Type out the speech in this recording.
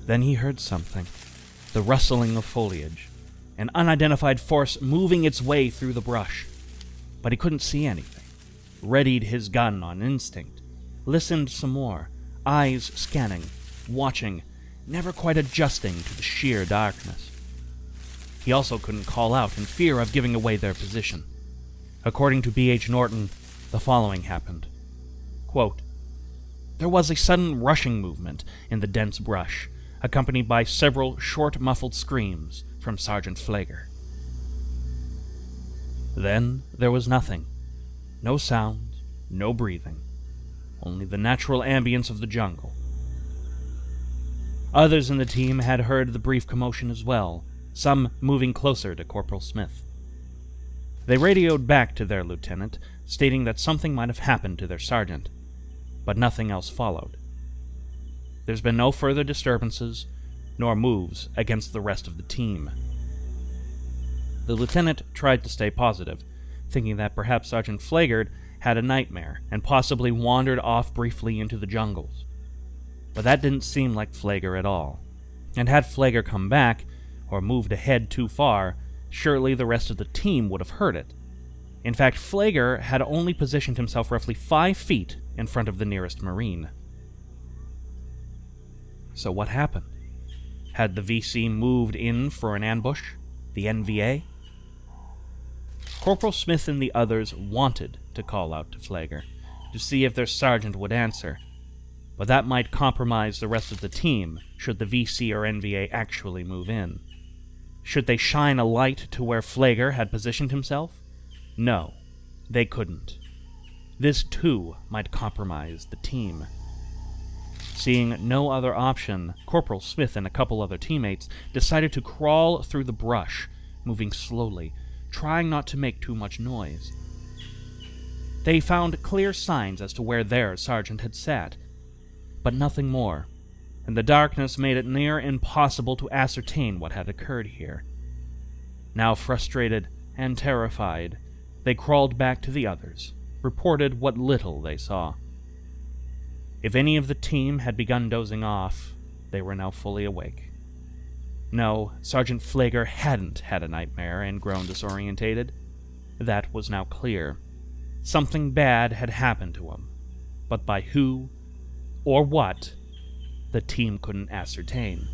Then he heard something, the rustling of foliage, an unidentified force moving its way through the brush. But he couldn't see anything. Readied his gun on instinct, listened some more, eyes scanning, watching, never quite adjusting to the sheer darkness. He also couldn't call out in fear of giving away their position. According to B.H. Norton, the following happened. Quote, "There was a sudden rushing movement in the dense brush, accompanied by several short muffled screams from Sergeant Phleger. Then there was nothing. No sound, no breathing. Only the natural ambience of the jungle. Others in the team had heard the brief commotion as well, some moving closer to Corporal Smith. They radioed back to their lieutenant, stating that something might have happened to their sergeant, but nothing else followed. There's been no further disturbances, nor moves against the rest of the team." The lieutenant tried to stay positive, thinking that perhaps Sergeant Phleger had a nightmare and possibly wandered off briefly into the jungles. But that didn't seem like Phleger at all, and had Phleger come back, or moved ahead too far, surely the rest of the team would have heard it. In fact, Phleger had only positioned himself roughly 5 feet in front of the nearest Marine. So what happened? Had the VC moved in for an ambush? The NVA? Corporal Smith and the others wanted to call out to Phleger, to see if their sergeant would answer, but that might compromise the rest of the team should the VC or NVA actually move in. Should they shine a light to where Phleger had positioned himself? No, they couldn't. This too might compromise the team. Seeing no other option, Corporal Smith and a couple other teammates decided to crawl through the brush, moving slowly, trying not to make too much noise. They found clear signs as to where their sergeant had sat, but nothing more, and the darkness made it near impossible to ascertain what had occurred here. Now frustrated and terrified, they crawled back to the others, reported what little they saw. If any of the team had begun dozing off, they were now fully awake. No, Sergeant Phleger hadn't had a nightmare and grown disorientated. That was now clear. Something bad had happened to him, but by who or what, the team couldn't ascertain.